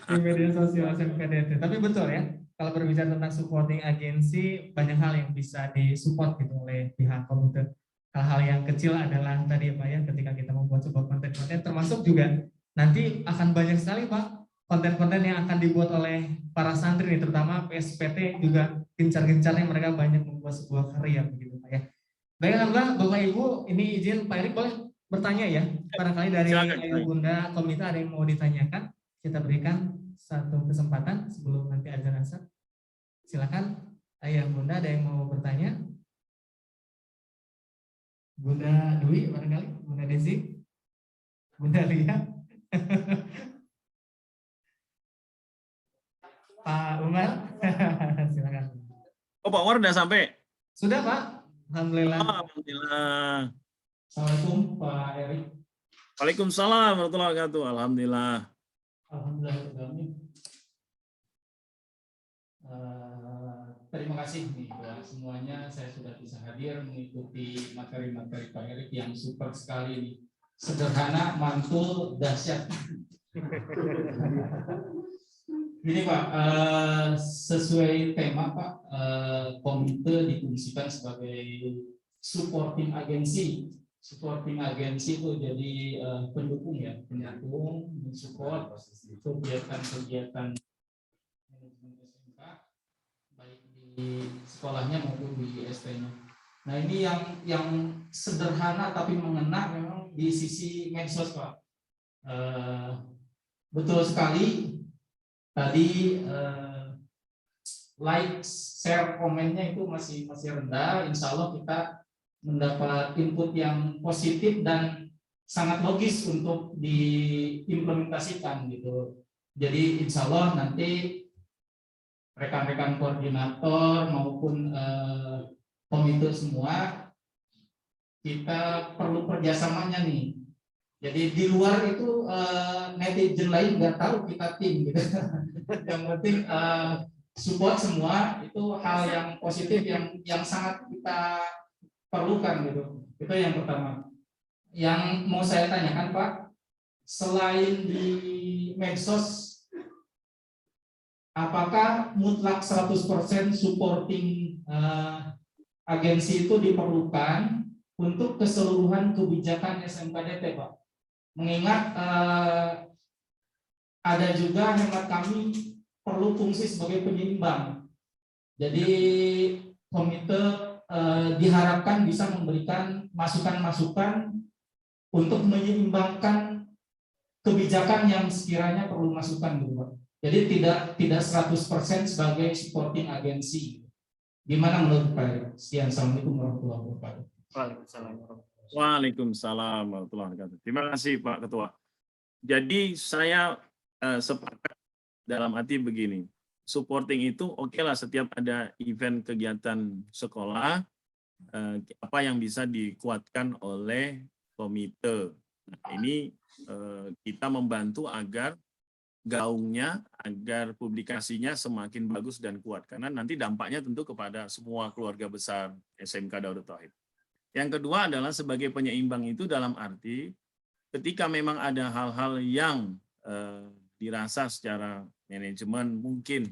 di media sosial SMKDT. Tapi betul ya, kalau berbicara tentang supporting agensi, banyak hal yang bisa disupport gitu oleh pihak komite. Hal-hal yang kecil adalah tadi ya Pak ya, ketika kita membuat sebuah konten-konten, termasuk juga nanti akan banyak sekali Pak konten-konten yang akan dibuat oleh para santri nih, terutama PSPT juga gencar-gencarnya mereka banyak membuat sebuah karya begitu Pak ya. Baik Alhamdulillah Bapak Ibu, ini izin Pak Erik boleh bertanya ya. Barangkali dari Ayah Bunda komite ada yang mau ditanyakan, kita berikan satu kesempatan sebelum nanti azan asar. Silakan Ayah Bunda ada yang mau bertanya. Bunda Dwi barangkali, Bunda Desi, Bunda Lia. Pak Umar, silakan. Oh, Pak Umar udah sampai? Sudah Pak, Alhamdulillah. Alhamdulillah. Assalamualaikum Pak Erik. Waalaikumsalam warahmatullahi wabarakatuh. Alhamdulillah. Alhamdulillah. Terima kasih nih buat semuanya. Saya sudah bisa hadir mengikuti materi-materi Pak Erik yang super sekali nih. Sederhana, mantul, dahsyat. Gini Pak, sesuai tema Pak, komite difungsikan sebagai supporting agency. Supporting agency itu jadi pendukung ya, penyambung, mensupport kegiatan-kegiatan manajemen SMK, baik di sekolahnya maupun di SP-nya. Nah ini yang sederhana tapi mengena memang di sisi medsos Pak. Betul sekali. Tadi like, share, komennya itu masih rendah. Insya Allah kita mendapat input yang positif dan sangat logis untuk diimplementasikan gitu. Jadi insya Allah nanti rekan-rekan koordinator maupun komite semua kita perlu kerjasamanya nih. Jadi di luar itu netizen lain nggak tahu kita tim gitu. Yang penting support semua itu hal yang positif yang sangat kita perlukan gitu. Itu yang pertama. Yang mau saya tanyakan Pak, selain di medsos, apakah mutlak 100% supporting agensi itu diperlukan untuk keseluruhan kebijakan SMKDT Pak? Mengingat ada juga hemat kami perlu fungsi sebagai penyeimbang. Jadi komite diharapkan bisa memberikan masukan-masukan untuk menyeimbangkan kebijakan yang sekiranya perlu masukan gitu Pak. Jadi tidak 100% sebagai supporting agensi. Gimana menurut Pak? Sekian, Assalamualaikum warahmatullahi wabarakatuh. Waalaikumsalam warahmatullahi wabarakatuh. Terima kasih Pak Ketua. Jadi saya sepakat dalam arti begini, supporting itu oke lah setiap ada event kegiatan sekolah, apa yang bisa dikuatkan oleh komite. Nah, ini kita membantu agar gaungnya, agar publikasinya semakin bagus dan kuat. Karena nanti dampaknya tentu kepada semua keluarga besar SMK Darut Tauhid. Yang kedua adalah sebagai penyeimbang itu dalam arti ketika memang ada hal-hal yang dirasa secara manajemen mungkin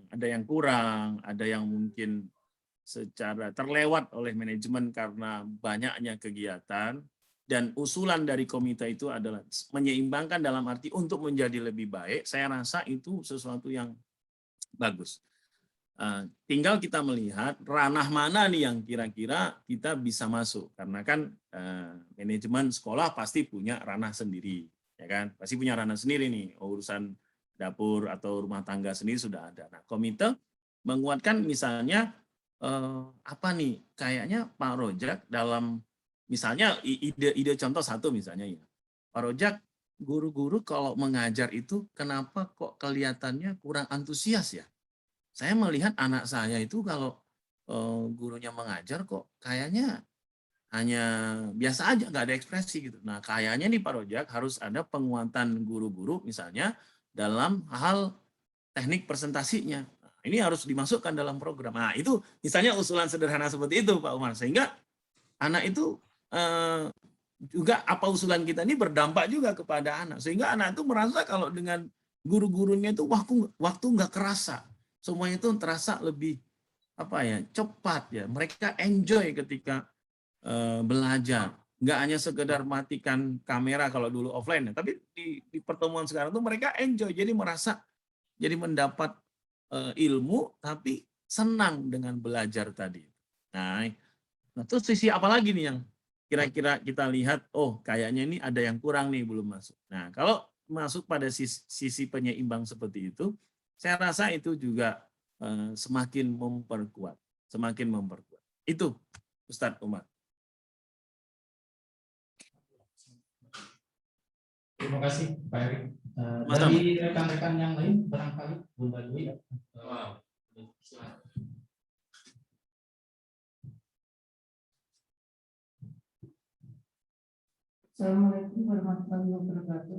ada yang kurang, ada yang mungkin secara terlewat oleh manajemen karena banyaknya kegiatan, dan usulan dari komite itu adalah menyeimbangkan dalam arti untuk menjadi lebih baik. Saya rasa itu sesuatu yang bagus. Tinggal kita melihat ranah mana nih yang kira-kira kita bisa masuk, karena kan manajemen sekolah pasti punya ranah sendiri, ya kan? Pasti punya ranah sendiri nih, urusan dapur atau rumah tangga sendiri sudah ada. Nah, komite menguatkan misalnya apa nih? Kayaknya Pak Rojak dalam misalnya ide contoh satu misalnya ya. Pak Rojak, guru-guru kalau mengajar itu kenapa kok kelihatannya kurang antusias ya? Saya melihat anak saya itu kalau gurunya mengajar kok kayaknya hanya biasa aja, nggak ada ekspresi gitu. Nah, kayaknya nih Pak Rojak harus ada penguatan guru-guru misalnya dalam hal teknik presentasinya. Nah, ini harus dimasukkan dalam program. Nah, itu misalnya usulan sederhana seperti itu Pak Umar. Sehingga anak itu juga apa usulan kita ini berdampak juga kepada anak. Sehingga anak itu merasa kalau dengan guru-gurunya itu waktu nggak kerasa. Semuanya itu terasa lebih apa ya, cepat ya. Mereka enjoy ketika belajar, nggak hanya sekedar matikan kamera kalau dulu offline, tapi di pertemuan sekarang tuh mereka enjoy, jadi merasa jadi mendapat ilmu tapi senang dengan belajar tadi. Nah, terus sisi apa lagi nih yang kira-kira kita lihat, oh kayaknya ini ada yang kurang nih belum masuk. Nah, kalau masuk pada sisi penyeimbang seperti itu, saya rasa itu juga semakin memperkuat. Itu Ustadz Umar. Terima kasih Pak Erik. Mas-mas. Dari rekan-rekan yang lain barangkali Bunda Dwi. Assalamualaikum warahmatullahi wabarakatuh.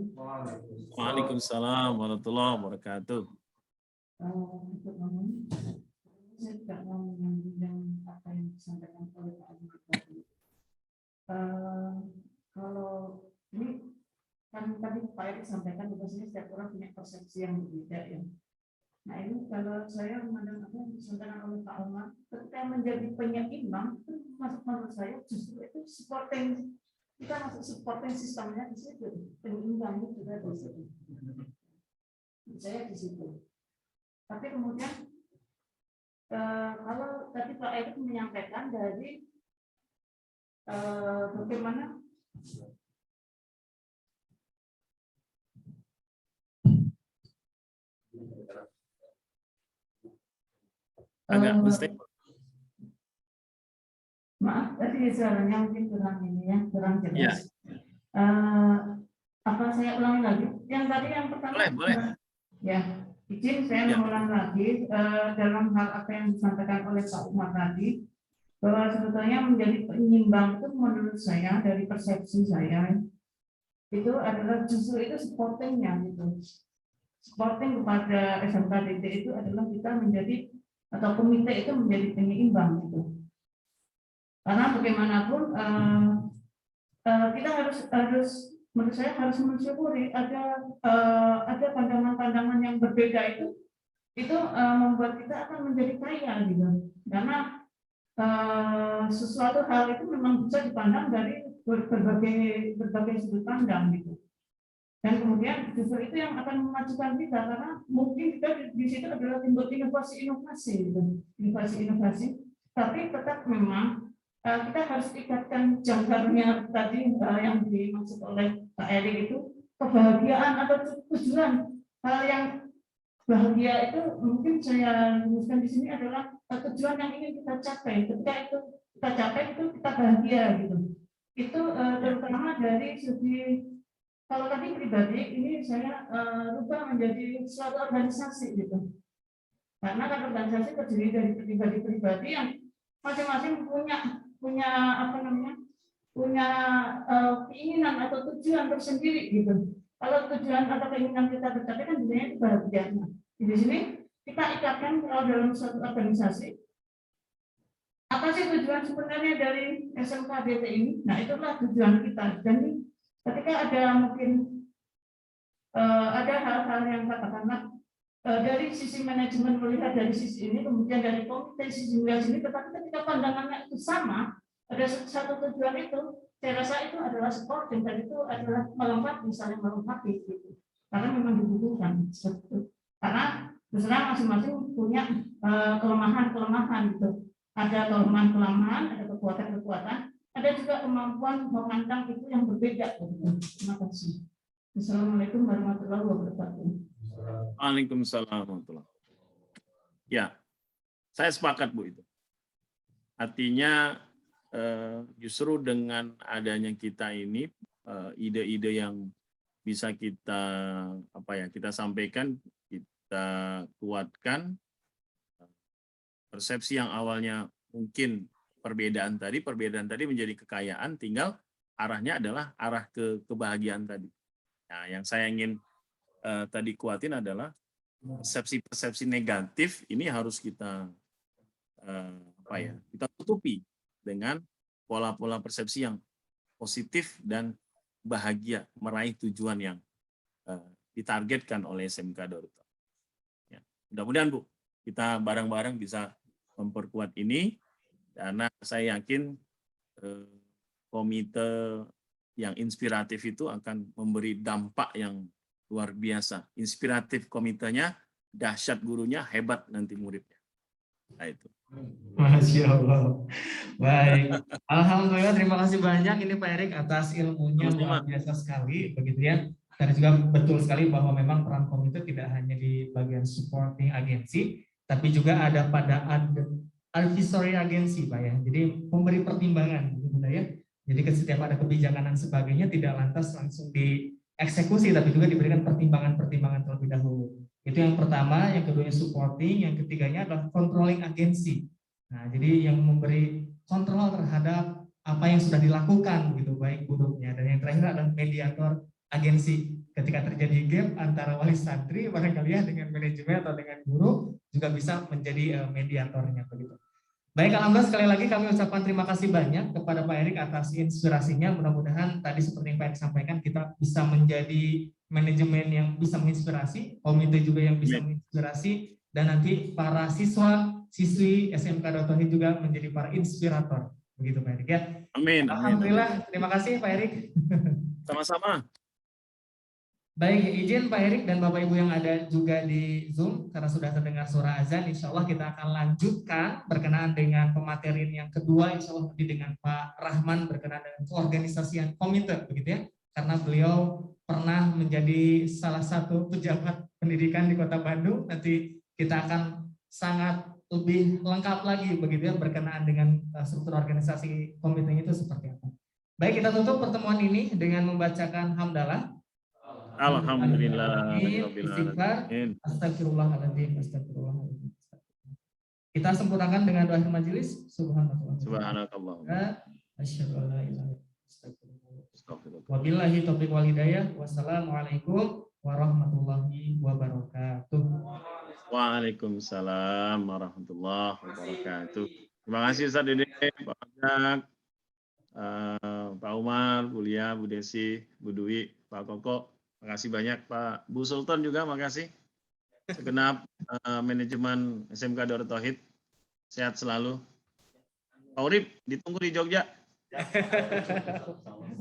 Waalaikumsalam warahmatullahi wabarakatuh. Untuk ngomong, saya tidak mau menyambung apa yang disampaikan oleh Pak Adi tadi. Kalau ini kan tadi Pak Erik sampaikan bahwasanya setiap orang punya persepsi yang berbeda ya. Nah ini kalau saya memandang apa yang disampaikan oleh Pak Umar, ketika menjadi penyeimbang itu masuk menurut saya justru itu supporting, kita masuk supporting sistemnya di situ, penyeimbang itu juga di situ. Saya di situ. Tapi kemudian kalau tadi Pak Erik menyampaikan dari bagaimana Agak mesti. Maaf, tadi suaranya mungkin kurang ini ya, kurang jelas. Ya. Apa saya ulangi lagi? Yang tadi yang pertama. Boleh. Ya, izin saya mengulang lagi dalam hal apa yang disampaikan oleh Pak Umar tadi, bahwa sebetulnya menjadi penyeimbang itu menurut saya dari persepsi saya itu adalah justru itu supportingnya gitu. Supporting kepada SMKDT itu adalah kita menjadi atau komite itu menjadi penyeimbang gitu. Karena bagaimanapun kita harus menurut saya harus mensyukuri ada pandangan-pandangan yang berbeda itu membuat kita akan menjadi kaya gitu. Karena sesuatu hal itu memang bisa dipandang dari berbagai sudut pandang gitu. Dan kemudian justru itu yang akan memajukan kita karena mungkin kita di situ adalah timbul inovasi gitu. Inovasi, tapi tetap memang kita harus ikatkan jangkarnya tadi yang dimaksud oleh Pak Erik itu kebahagiaan atau tujuan. Hal yang bahagia itu mungkin saya rumuskan di sini adalah tujuan yang ingin kita capai. Ketika itu kita capai itu kita bahagia gitu. Itu terutama dari segi kalau tadi pribadi ini saya rubah menjadi suatu organisasi gitu. Karena kan organisasi terdiri dari pribadi-pribadi yang masing-masing punya apa namanya? Punya keinginan atau tujuan tersendiri gitu. Kalau tujuan atau keinginan kita tercapai kan sebenarnya itu bahagia. Di sini kita ikatkan kalau dalam suatu organisasi apa sih tujuan sebenarnya dari SMKDT ini? Nah itulah tujuan kita. Dan ketika ada mungkin ada hal-hal yang katakanlah dari sisi manajemen melihat dari sisi ini, kemudian dari komite sisi melihat sini, tetapi ketika pandangannya itu sama, ada satu tujuan itu, saya rasa itu adalah supporting dan itu adalah melengkapi, saling melengkapi gitu. Karena memang dibutuhkan. Karena terserah masing-masing punya kelemahan gitu. Ada kelemahan, ada kekuatan, ada juga kemampuan memandang itu yang berbeda. Terima kasih. Assalamualaikum warahmatullahi wabarakatuh. Waalaikumsalam warahmatullahi wabarakatuh. Ya, Saya sepakat Bu itu. Artinya justru dengan adanya kita ini ide-ide yang bisa kita kita sampaikan, kita kuatkan persepsi yang awalnya mungkin perbedaan tadi menjadi kekayaan, tinggal arahnya adalah arah ke kebahagiaan tadi. Nah, yang saya ingin tadi kuatin adalah persepsi-persepsi negatif ini harus kita kita tutupi dengan pola-pola persepsi yang positif dan bahagia meraih tujuan yang ditargetkan oleh SMK Darurat. Ya, mudah-mudahan Bu, kita bareng-bareng bisa memperkuat ini, karena saya yakin komite yang inspiratif itu akan memberi dampak yang luar biasa. Inspiratif komitenya, dahsyat gurunya, hebat nanti muridnya. Nah itu. Masya Allah. Baik. Alhamdulillah, terima kasih banyak ini Pak Erik atas ilmunya, luar biasa sekali, begitu ya. Dan juga betul sekali bahwa memang peran komite tidak hanya di bagian supporting agensi, tapi juga ada pada advisory agensi, Pak ya. Jadi memberi pertimbangan, begitu ya. Jadi setiap ada kebijakan dan sebagainya tidak lantas langsung dieksekusi, tapi juga diberikan pertimbangan-pertimbangan terlebih dahulu. Itu yang pertama, yang keduanya supporting, yang ketiganya adalah controlling agensi. Nah, jadi yang memberi kontrol terhadap apa yang sudah dilakukan, begitu baik buruknya. Dan yang terakhir adalah mediator agensi. Ketika terjadi gap antara wali santri, barangkali ya dengan manajemen atau dengan guru, juga bisa menjadi mediatornya, begitu. Baik, alhamdulillah sekali lagi kami ucapkan terima kasih banyak kepada Pak Erik atas inspirasinya. Mudah-mudahan tadi seperti yang Pak Erik sampaikan, kita bisa menjadi manajemen yang bisa menginspirasi, komite juga yang bisa menginspirasi, dan nanti para siswi SMK Darurat juga menjadi para inspirator. Begitu Pak Erik ya. Amin. Alhamdulillah, terima kasih Pak Erik. Sama-sama. Baik, izin Pak Erik dan Bapak Ibu yang ada juga di Zoom, karena sudah terdengar suara azan, insya Allah kita akan lanjutkan berkenaan dengan pematerian yang kedua, insya Allah nanti dengan Pak Rahman berkenaan dengan keorganisasian komite, begitu ya, karena beliau pernah menjadi salah satu pejabat pendidikan di Kota Bandung. Nanti kita akan sangat lebih lengkap lagi, begitu ya, berkenaan dengan struktur organisasi komitenya itu seperti apa. Baik, kita tutup pertemuan ini dengan membacakan hamdalah. Alhamdulillah. Istighfar. Astagfirullahaladzim. Astagfirullahaladzim. Kita sempurnakan dengan doa majelis. Subhanallah. Subhanakallah. Asyhadu an la ilaha illallah. Wabillahi taufiq wal hidayah. Wassalamualaikum warahmatullahi wabarakatuh. Waalaikumsalam warahmatullahi wabarakatuh. Terima kasih Ustaz Dede, Pak Ajak, Pak Umar, Bu Lia, Bu Desi, Bu Dwi, Pak Koko. Terima kasih banyak Pak Bu Sultan juga, makasih. Segenap manajemen SMK Darurat Tauhid, sehat selalu. Pak Urip, ditunggu di Jogja.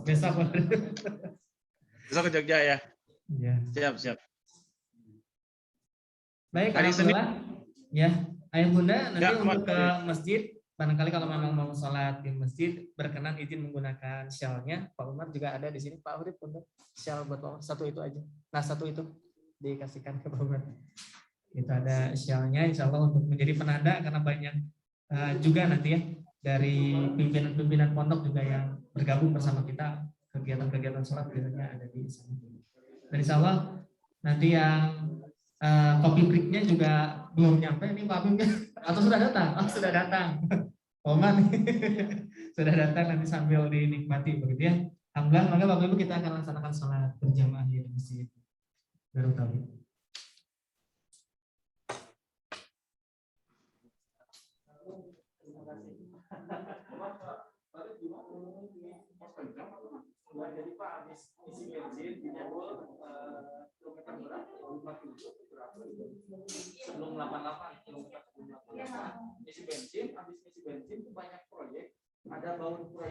Besok ke Jogja ya. Ya. Siap. Baik, Hari Senin. Ya, Ayah Bunda nanti untuk ke masjid, barangkali kalau memang mau sholat di masjid, berkenan izin menggunakan shell-nya. Pak Umar juga ada di sini. Pak Urip untuk shell buat Pak Umar. Satu itu aja. Nah, satu itu dikasihkan ke Pak Umar. Itu ada shell-nya, insya Allah untuk menjadi penanda, karena banyak juga nanti ya dari pimpinan-pimpinan pondok juga yang bergabung bersama kita, kegiatan-kegiatan sholat biasanya ada di sana. Dan insya Allah nanti yang kopi break-nya juga belum nyampe nih Pak Bim, atau sudah datang? Oh, sudah datang. Oman sudah datang, nanti sambil dinikmati begitu ya. Alhamdulillah, maka Bapak Ibu kita akan laksanakan sholat berjamaah di Masjid Darut Tauhid. Jadi Pak habis isi bensin di Jabul kilometer berapa? 57 sebelum 88 isi bensin, habis isi bensin itu banyak proyek, ada bangun proyek